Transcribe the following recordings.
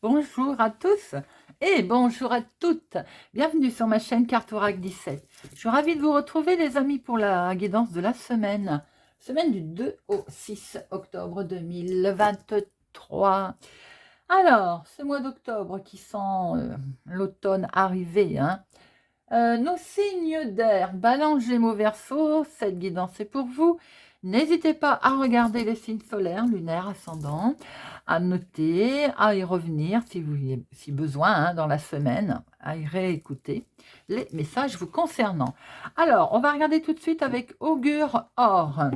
Bonjour à tous et bonjour à toutes. Bienvenue sur ma chaîne Cartorac 17. Je suis ravie de vous retrouver les amis pour la guidance de la semaine. Semaine du 2 au 6 octobre 2023. Alors, ce mois d'octobre qui sent l'automne arriver, hein. Nos signes d'air, Balance, Gémeaux, Verseau, cette guidance est pour vous. N'hésitez pas à regarder les signes solaires, lunaires, ascendants, à noter, à y revenir si besoin dans la semaine, à y réécouter les messages vous concernant. Alors, on va regarder tout de suite avec Augure Or.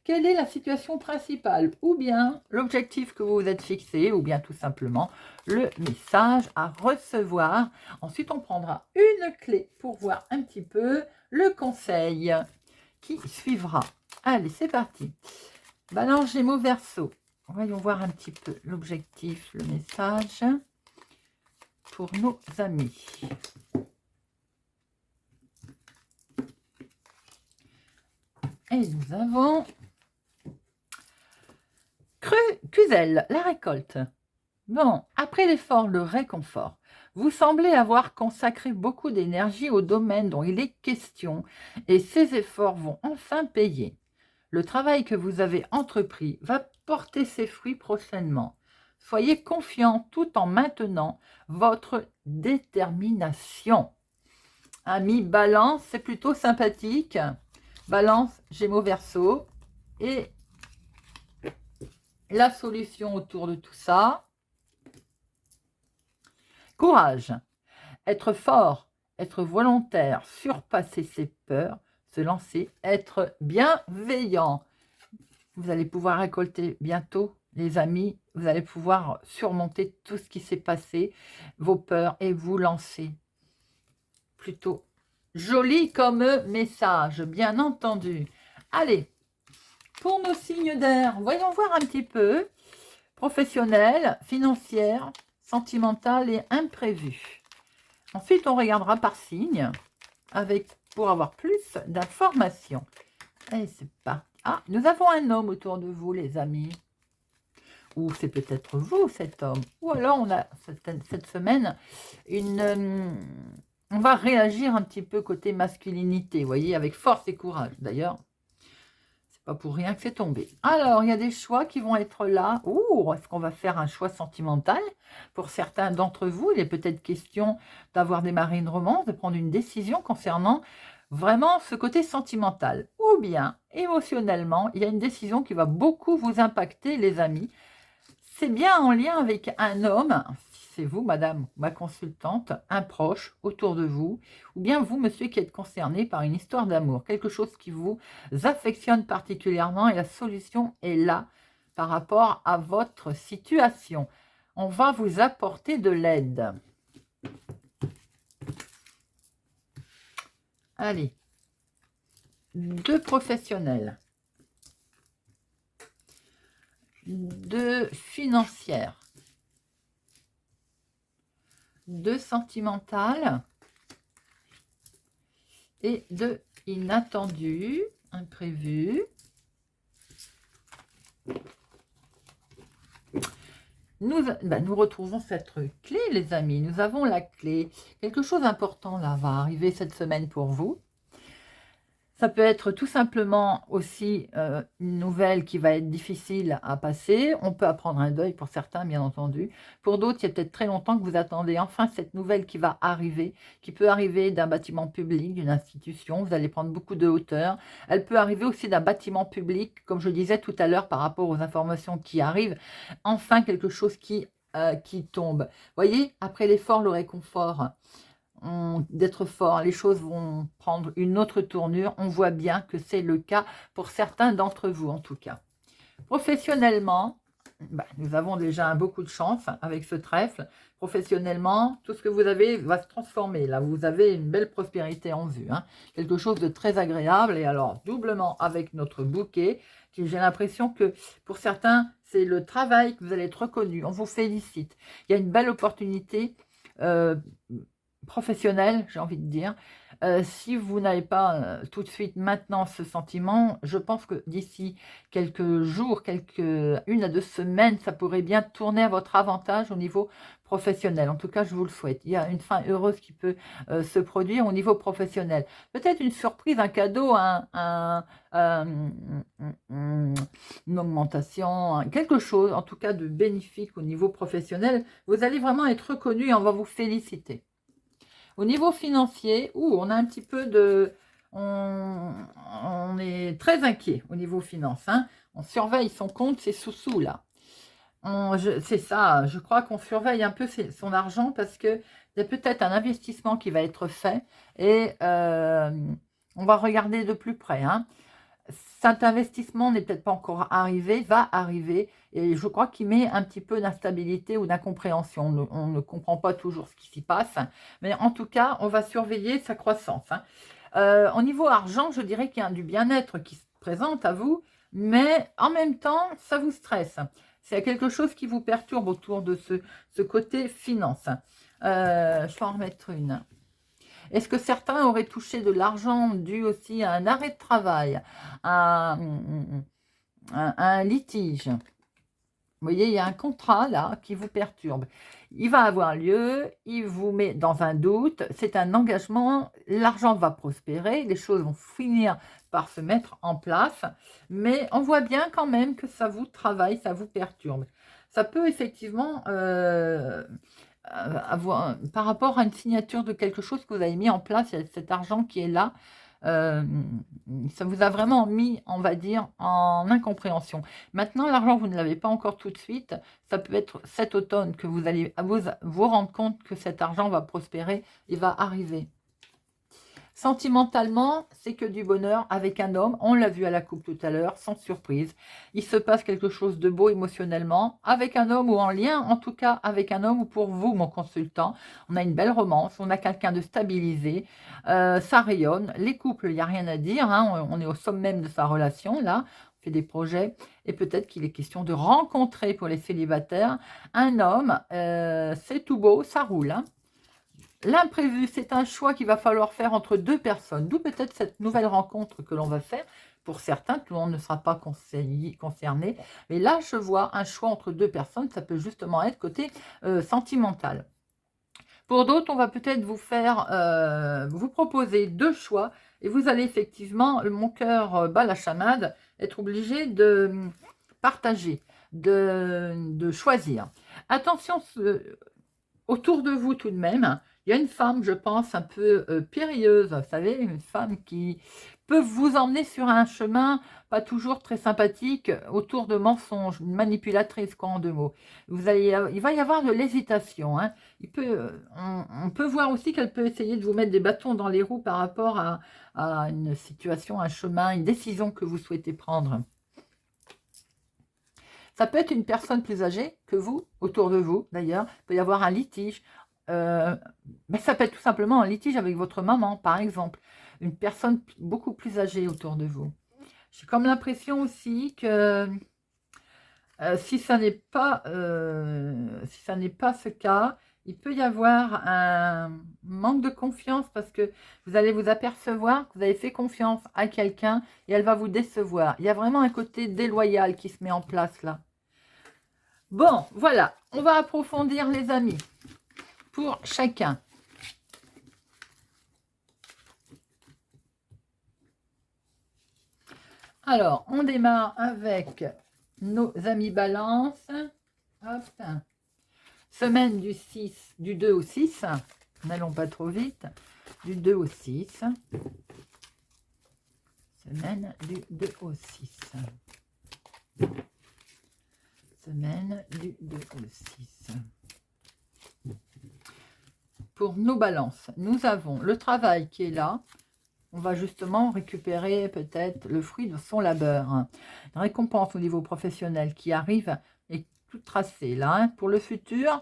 Quelle est la situation principale ou bien l'objectif que vous vous êtes fixé ou bien tout simplement le message à recevoir. Ensuite, on prendra une clé pour voir un petit peu le conseil qui suivra. Allez, c'est parti. Balance, Gémeaux, Verseau. Voyons voir un petit peu l'objectif, le message pour nos amis. Et nous avons Cuzel, la récolte. Bon, après l'effort, le réconfort. Vous semblez avoir consacré beaucoup d'énergie au domaine dont il est question et ces efforts vont enfin payer. Le travail que vous avez entrepris va porter ses fruits prochainement. Soyez confiant tout en maintenant votre détermination. Ami Balance, c'est plutôt sympathique. Balance, Gémeaux, Verseau. Et la solution autour de tout ça. Courage. Être fort, être volontaire, surpasser ses peurs, se lancer, être bienveillant. Vous allez pouvoir récolter bientôt, les amis. Vous allez pouvoir surmonter tout ce qui s'est passé, vos peurs, et vous lancer. Plutôt joli comme message, bien entendu. Allez, pour nos signes d'air, voyons voir un petit peu. Professionnel, financière, sentimentale et imprévu. Ensuite, on regardera par signe pour avoir plus d'informations. Et c'est pas. Ah, nous avons un homme autour de vous, les amis. Ou c'est peut-être vous, cet homme. Ou alors, on a cette semaine on va réagir un petit peu côté masculinité, vous voyez, avec force et courage. D'ailleurs, c'est pas pour rien que c'est tombé. Alors, il y a des choix qui vont être là. Ouh, est-ce qu'on va faire un choix sentimental? Pour certains d'entre vous, il est peut-être question d'avoir démarré une romance, de prendre une décision concernant vraiment ce côté sentimental. Ou bien, émotionnellement, il y a une décision qui va beaucoup vous impacter, les amis. C'est bien en lien avec un homme, si c'est vous, madame, ma consultante, un proche autour de vous, ou bien vous, monsieur, qui êtes concerné par une histoire d'amour, quelque chose qui vous affectionne particulièrement et la solution est là par rapport à votre situation. On va vous apporter de l'aide. Allez, 2 professionnels, 2 financières, 2 sentimentales et 2 inattendus, imprévus. Nous retrouvons cette clé, les amis. Nous avons la clé. Quelque chose d'important là va arriver cette semaine pour vous. Ça peut être tout simplement aussi une nouvelle qui va être difficile à passer. On peut apprendre un deuil pour certains, bien entendu. Pour d'autres, il y a peut-être très longtemps que vous attendez enfin cette nouvelle qui va arriver, qui peut arriver d'un bâtiment public, d'une institution. Vous allez prendre beaucoup de hauteur. Elle peut arriver aussi d'un bâtiment public, comme je disais tout à l'heure par rapport aux informations qui arrivent. Enfin, quelque chose qui tombe. Vous voyez, après l'effort, le réconfort. D'être fort, les choses vont prendre une autre tournure. On voit bien que c'est le cas pour certains d'entre vous en tout cas. Professionnellement, nous avons déjà beaucoup de chance avec ce trèfle. Professionnellement, tout ce que vous avez va se transformer. Là, vous avez une belle prospérité en vue, hein. Quelque chose de très agréable. Et alors, doublement avec notre bouquet, qui j'ai l'impression que pour certains, c'est le travail que vous allez être reconnu. On vous félicite. Il y a une belle opportunité euh, professionnelle, j'ai envie de dire. Si vous n'avez pas tout de suite maintenant ce sentiment, je pense que d'ici quelques jours, une à 2 semaines, ça pourrait bien tourner à votre avantage au niveau professionnel. En tout cas, je vous le souhaite. Il y a une fin heureuse qui peut se produire au niveau professionnel. Peut-être une surprise, un cadeau, une augmentation, quelque chose en tout cas de bénéfique au niveau professionnel. Vous allez vraiment être reconnu et on va vous féliciter. Au niveau financier, on a un petit peu de... On est très inquiet au niveau finance, hein. On surveille son compte, ses sous-sous, là. C'est ça, je crois qu'on surveille un peu son argent parce qu'il y a peut-être un investissement qui va être fait et on va regarder de plus près, hein. Cet investissement n'est peut-être pas encore arrivé, va arriver, et je crois qu'il met un petit peu d'instabilité ou d'incompréhension. On ne comprend pas toujours ce qui s'y passe, mais en tout cas, on va surveiller sa croissance, hein. Au niveau argent, je dirais qu'il y a du bien-être qui se présente à vous, mais en même temps, ça vous stresse. C'est quelque chose qui vous perturbe autour de ce côté finance. Je vais en remettre une. Est-ce que certains auraient touché de l'argent dû aussi à un arrêt de travail, à un litige? Vous voyez, il y a un contrat là qui vous perturbe. Il va avoir lieu, il vous met dans un doute, c'est un engagement, l'argent va prospérer, les choses vont finir par se mettre en place, mais on voit bien quand même que ça vous travaille, ça vous perturbe. Ça peut effectivement par rapport à une signature de quelque chose que vous avez mis en place, il y a cet argent qui est là, ça vous a vraiment mis, on va dire, en incompréhension. Maintenant, l'argent, vous ne l'avez pas encore tout de suite. Ça peut être cet automne que vous allez vous rendre compte que cet argent va prospérer et va arriver. Sentimentalement, c'est que du bonheur avec un homme. On l'a vu à la coupe tout à l'heure, sans surprise. Il se passe quelque chose de beau émotionnellement avec un homme ou en lien, en tout cas avec un homme ou pour vous, mon consultant. On a une belle romance, on a quelqu'un de stabilisé, ça rayonne. Les couples, il n'y a rien à dire, hein, on est au sommet même de sa relation, là. On fait des projets et peut-être qu'il est question de rencontrer pour les célibataires un homme. C'est tout beau, ça roule, hein. L'imprévu, c'est un choix qu'il va falloir faire entre deux personnes, d'où peut-être cette nouvelle rencontre que l'on va faire. Pour certains, tout le monde ne sera pas concerné, mais là, je vois un choix entre deux personnes, ça peut justement être côté sentimental. Pour d'autres, on va peut-être vous proposer deux choix, et vous allez effectivement, mon cœur bat la chamade, être obligé de partager, de choisir. Attention, autour de vous tout de même, il y a une femme, je pense, un peu périlleuse, vous savez, une femme qui peut vous emmener sur un chemin pas toujours très sympathique, autour de mensonges, une manipulatrice, quoi, en deux mots. Il va y avoir de l'hésitation, hein. On peut voir aussi qu'elle peut essayer de vous mettre des bâtons dans les roues par rapport à une situation, un chemin, une décision que vous souhaitez prendre. Ça peut être une personne plus âgée que vous, autour de vous d'ailleurs. Il peut y avoir un litige. Mais ça peut être tout simplement un litige avec votre maman, par exemple. Une personne beaucoup plus âgée autour de vous. J'ai comme l'impression aussi que si ça n'est pas ce cas, il peut y avoir un manque de confiance parce que vous allez vous apercevoir que vous avez fait confiance à quelqu'un et elle va vous décevoir. Il y a vraiment un côté déloyal qui se met en place là. Bon, voilà, on va approfondir les amis, pour chacun. Alors, on démarre avec nos amis balance. Hop. Semaine du 2 au 6, n'allons pas trop vite, du 2 au 6. Semaine du 2 au 6. Semaine du 2 au 6. Pour nos balances, nous avons le travail qui est là. On va justement récupérer peut-être le fruit de son labeur. Une récompense au niveau professionnel qui arrive et tout tracé là. Hein. Pour le futur,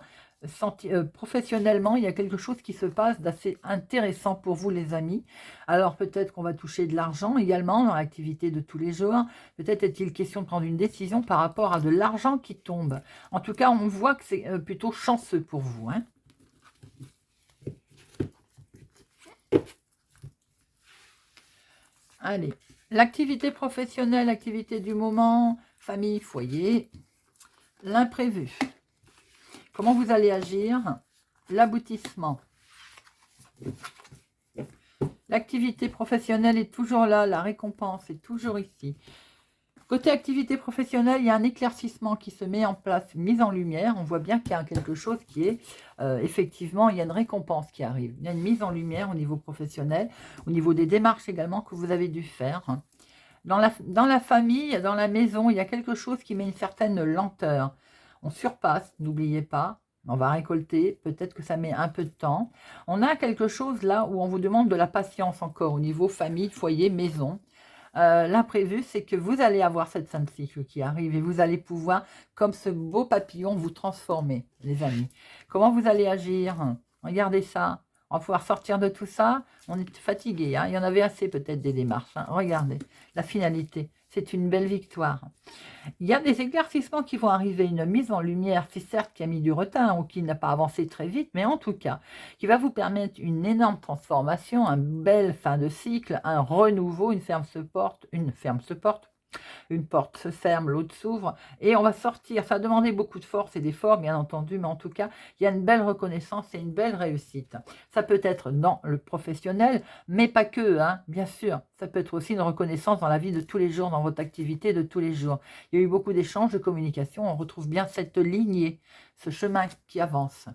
professionnellement, il y a quelque chose qui se passe d'assez intéressant pour vous, les amis. Alors, peut-être qu'on va toucher de l'argent également dans l'activité de tous les jours. Peut-être est-il question de prendre une décision par rapport à de l'argent qui tombe. En tout cas, on voit que c'est plutôt chanceux pour vous. Hein. Allez, l'activité professionnelle, l'activité du moment, famille, foyer, l'imprévu. Comment vous allez agir? L'aboutissement. L'activité professionnelle est toujours là, la récompense est toujours ici. Côté activité professionnelle, il y a un éclaircissement qui se met en place, une mise en lumière. On voit bien qu'il y a quelque chose qui est, effectivement, il y a une récompense qui arrive. Il y a une mise en lumière au niveau professionnel, au niveau des démarches également que vous avez dû faire. Dans la famille, dans la maison, il y a quelque chose qui met une certaine lenteur. On surpasse, n'oubliez pas. On va récolter, peut-être que ça met un peu de temps. On a quelque chose là où on vous demande de la patience encore au niveau famille, foyer, maison. L'imprévu, c'est que vous allez avoir cette sainte cycle qui arrive et vous allez pouvoir, comme ce beau papillon, vous transformer, les amis. Comment vous allez agir? Regardez ça. On va pouvoir sortir de tout ça. On est fatigué. Hein. Il y en avait assez peut-être des démarches. Hein. Regardez, la finalité. C'est une belle victoire. Il y a des éclaircissements qui vont arriver, une mise en lumière, si certes qui a mis du retard ou qui n'a pas avancé très vite, mais en tout cas, qui va vous permettre une énorme transformation, une belle fin de cycle, un renouveau, une ferme se porte, une porte se ferme, l'autre s'ouvre, et on va sortir. Ça a demandé beaucoup de force et d'efforts, bien entendu, mais en tout cas, il y a une belle reconnaissance et une belle réussite. Ça peut être dans le professionnel, mais pas que, hein, bien sûr. Ça peut être aussi une reconnaissance dans la vie de tous les jours, dans votre activité de tous les jours. Il y a eu beaucoup d'échanges, de communication. On retrouve bien cette lignée, ce chemin qui avance.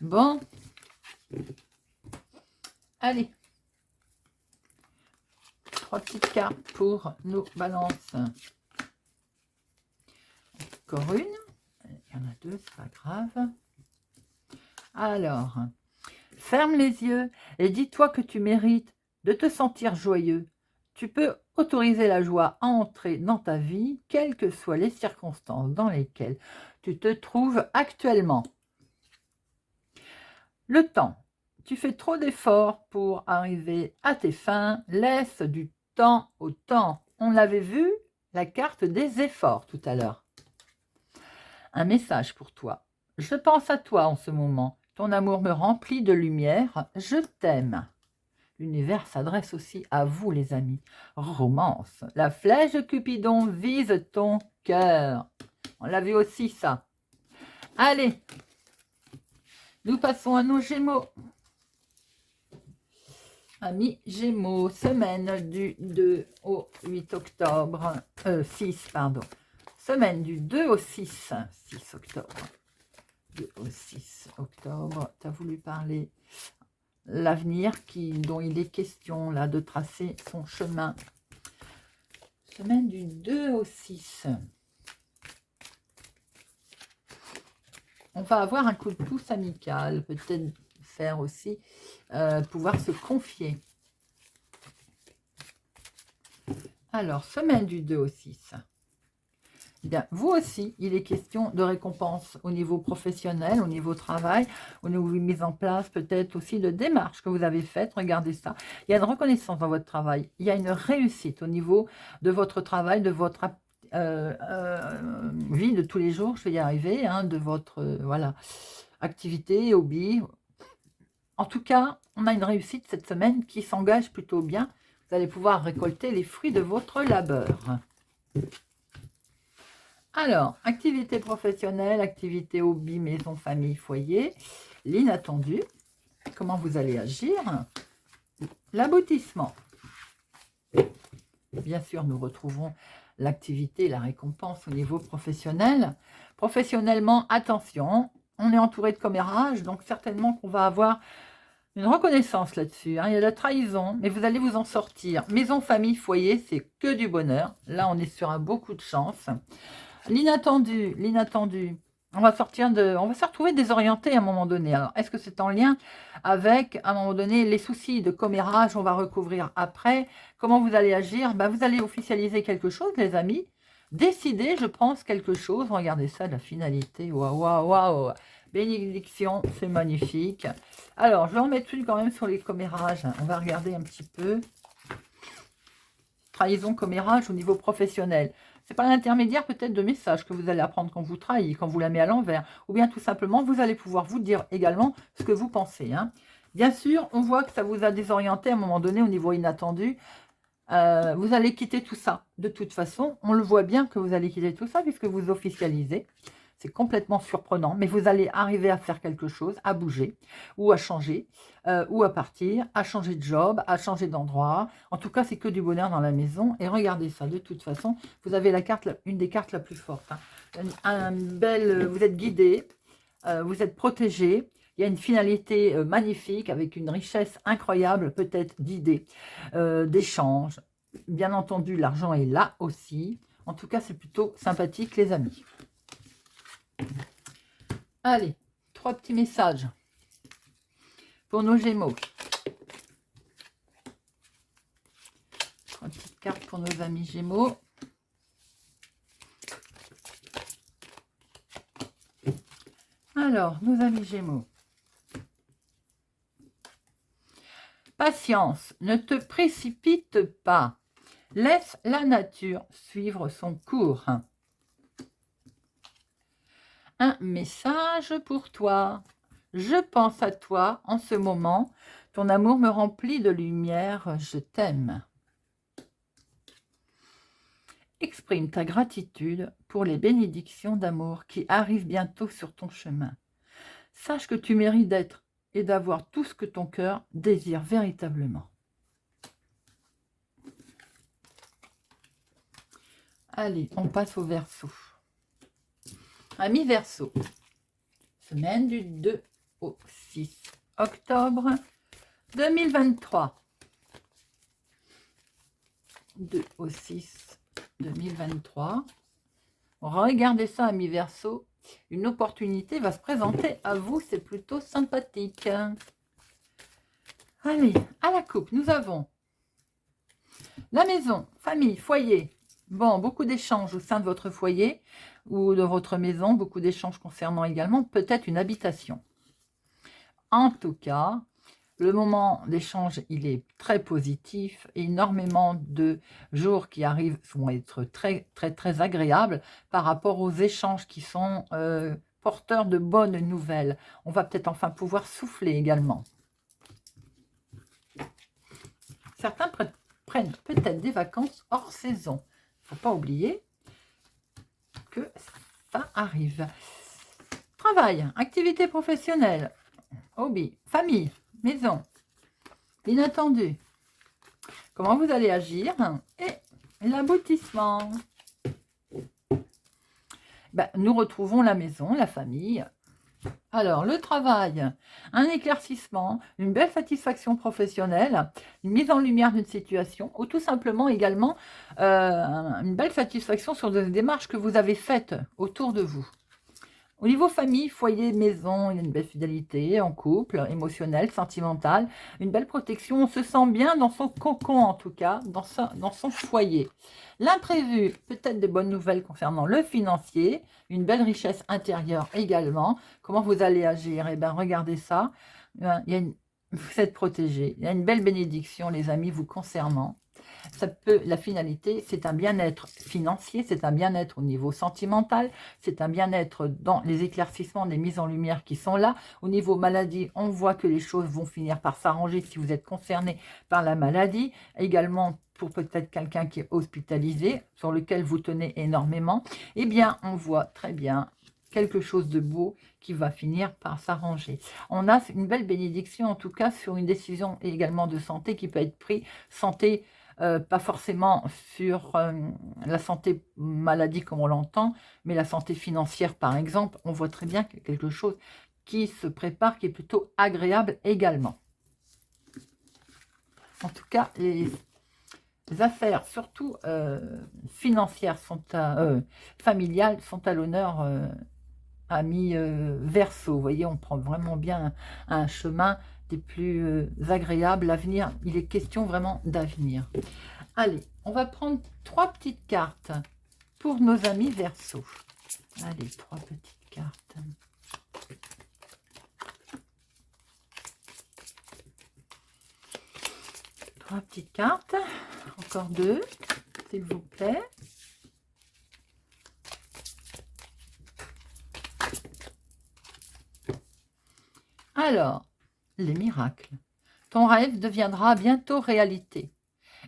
Bon. Allez. 3 petites cartes pour nos balances. Encore une. Il y en a 2, c'est pas grave. Alors, ferme les yeux et dis-toi que tu mérites de te sentir joyeux. Tu peux autoriser la joie à entrer dans ta vie, quelles que soient les circonstances dans lesquelles tu te trouves actuellement. Le temps. Tu fais trop d'efforts pour arriver à tes fins. Laisse du temps au temps. On l'avait vu, la carte des efforts tout à l'heure. Un message pour toi. Je pense à toi en ce moment. Ton amour me remplit de lumière. Je t'aime. L'univers s'adresse aussi à vous, les amis. Romance. La flèche de Cupidon vise ton cœur. On l'a vu aussi, ça. Allez. Nous passons à nos Gémeaux. Amis Gémeaux, semaine du 2 au 8 octobre, 6, pardon. Semaine du 2 au 6 octobre. 2 au 6 octobre, tu as voulu parler l'avenir dont il est question là de tracer son chemin. Semaine du 2 au 6. On va avoir un coup de pouce amical, peut-être faire aussi, pouvoir se confier. Alors, semaine du 2 au 6. Bien, vous aussi, il est question de récompense au niveau professionnel, au niveau travail, au niveau mise en place peut-être aussi de démarches que vous avez faites. Regardez ça. Il y a une reconnaissance dans votre travail. Il y a une réussite au niveau de votre travail, de votre vie de tous les jours. Je vais y arriver, hein, de votre voilà, activité, hobby. En tout cas, on a une réussite cette semaine qui s'engage plutôt bien. Vous allez pouvoir récolter les fruits de votre labeur. Alors, activité professionnelle, activité hobby, maison, famille, foyer, l'inattendu. Comment vous allez agir? L'aboutissement. Bien sûr, nous retrouvons l'activité, la récompense au niveau professionnel. Professionnellement, attention, on est entouré de commérages, donc certainement qu'on va avoir une reconnaissance là-dessus. Hein. Il y a de la trahison, mais vous allez vous en sortir. Maison, famille, foyer, c'est que du bonheur. Là, on est sur un beau coup de chance. L'inattendu, on va se retrouver désorienté à un moment donné. Alors, est-ce que c'est en lien avec, à un moment donné, les soucis de commérage, on va recouvrir après. Comment vous allez agir? Vous allez officialiser quelque chose, les amis. décider, je pense, quelque chose. Regardez ça, la finalité. Waouh, waouh, waouh. Bénédiction, c'est magnifique. Alors, je vais en mettre une quand même sur les commérages. On va regarder un petit peu. Trahison, commérage au niveau professionnel. C'est pas l'intermédiaire peut-être de messages que vous allez apprendre quand vous trahissez, quand vous la mettez à l'envers. Ou bien tout simplement, vous allez pouvoir vous dire également ce que vous pensez. Hein. Bien sûr, on voit que ça vous a désorienté à un moment donné au niveau inattendu. Vous allez quitter tout ça. De toute façon, on le voit bien que vous allez quitter tout ça puisque vous officialisez. C'est complètement surprenant, mais vous allez arriver à faire quelque chose, à bouger, ou à changer, ou à partir, à changer de job, à changer d'endroit. En tout cas, c'est que du bonheur dans la maison. Et regardez ça, de toute façon, vous avez la carte, une des cartes la plus forte. Hein. Vous êtes guidé, vous êtes protégé. Il y a une finalité magnifique avec une richesse incroyable, peut-être d'idées, d'échanges. Bien entendu, l'argent est là aussi. En tout cas, c'est plutôt sympathique, les amis. Allez, 3 petits messages pour nos Gémeaux. 3 petites cartes pour nos amis Gémeaux. Alors, nos amis Gémeaux. Patience, ne te précipite pas. Laisse la nature suivre son cours. Un message pour toi. Je pense à toi en ce moment. Ton amour me remplit de lumière. Je t'aime. Exprime ta gratitude pour les bénédictions d'amour qui arrivent bientôt sur ton chemin. Sache que tu mérites d'être et d'avoir tout ce que ton cœur désire véritablement. Allez, on passe au Verseau. Amis Verseau, semaine du 2 au 6 octobre 2023. 2 au 6 2023. Regardez ça, amis Verseau. Une opportunité va se présenter à vous. C'est plutôt sympathique. Allez, à la coupe, nous avons la maison, famille, foyer. Bon, beaucoup d'échanges au sein de votre foyer ou de votre maison. Beaucoup d'échanges concernant également peut-être une habitation. En tout cas, le moment d'échange, il est très positif. Énormément de jours qui arrivent vont être très, très, très agréables par rapport aux échanges qui sont porteurs de bonnes nouvelles. On va peut-être enfin pouvoir souffler également. Certains prennent peut-être des vacances hors saison. Il ne faut pas oublier que ça arrive. Travail, activité professionnelle, hobby, famille, maison, inattendu. Comment vous allez agir et l'aboutissement. Nous retrouvons la maison, la famille. Alors, le travail, un éclaircissement, une belle satisfaction professionnelle, une mise en lumière d'une situation, ou tout simplement également une belle satisfaction sur des démarches que vous avez faites autour de vous. Au niveau famille, foyer, maison, il y a une belle fidélité en couple, émotionnelle, sentimentale, une belle protection. On se sent bien dans son cocon en tout cas, dans son foyer. L'imprévu, peut-être des bonnes nouvelles concernant le financier, une belle richesse intérieure également. Comment vous allez agir? Eh bien, regardez ça. Vous êtes protégé. Il y a une belle bénédiction, les amis, vous concernant. La finalité, c'est un bien-être financier, c'est un bien-être au niveau sentimental, c'est un bien-être dans les éclaircissements, les mises en lumière qui sont là. Au niveau maladie, on voit que les choses vont finir par s'arranger si vous êtes concerné par la maladie. Également, pour peut-être quelqu'un qui est hospitalisé, sur lequel vous tenez énormément, eh bien, on voit très bien quelque chose de beau qui va finir par s'arranger. On a une belle bénédiction, en tout cas, sur une décision également de santé qui peut être prise, santé pas forcément sur la santé maladie comme on l'entend, mais la santé financière par exemple, on voit très bien quelque chose qui se prépare, qui est plutôt agréable également. En tout cas, les affaires, surtout financières, familiales, sont à l'honneur, amis Verseau. Vous voyez, on prend vraiment bien un chemin des plus agréables. L'avenir, il est question vraiment d'avenir. Allez, on va prendre 3 petites cartes pour nos amis Verseau. Allez, 3 petites cartes. Trois petites cartes. Encore 2, s'il vous plaît. Alors, les miracles. Ton rêve deviendra bientôt réalité.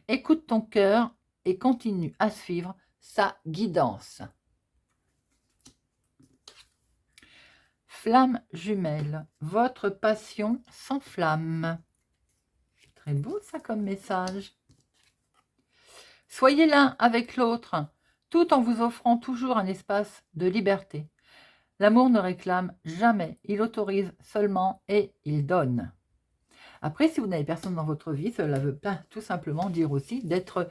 Écoute ton cœur et continue à suivre sa guidance. Flamme jumelle, votre passion s'enflamme. Très beau ça comme message. Soyez l'un avec l'autre, tout en vous offrant toujours un espace de liberté. L'amour ne réclame jamais, il autorise seulement et il donne. Après, si vous n'avez personne dans votre vie, cela veut pas tout simplement dire aussi d'être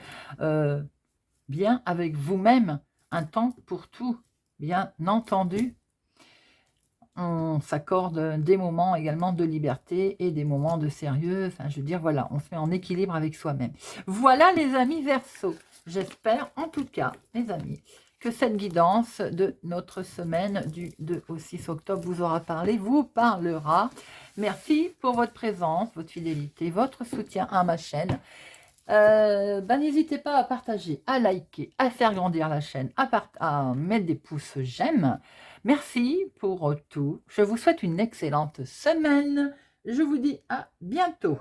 bien avec vous-même, un temps pour tout, bien entendu. On s'accorde des moments également de liberté et des moments de sérieux. Enfin, je veux dire, voilà, on se met en équilibre avec soi-même. Voilà les amis Verseau. J'espère en tout cas, les amis, que cette guidance de notre semaine du 2 au 6 octobre vous aura parlé, vous parlera. Merci pour votre présence, votre fidélité, votre soutien à ma chaîne. N'hésitez pas à partager, à liker, à faire grandir la chaîne, à mettre des pouces j'aime. Merci pour tout. Je vous souhaite une excellente semaine. Je vous dis à bientôt.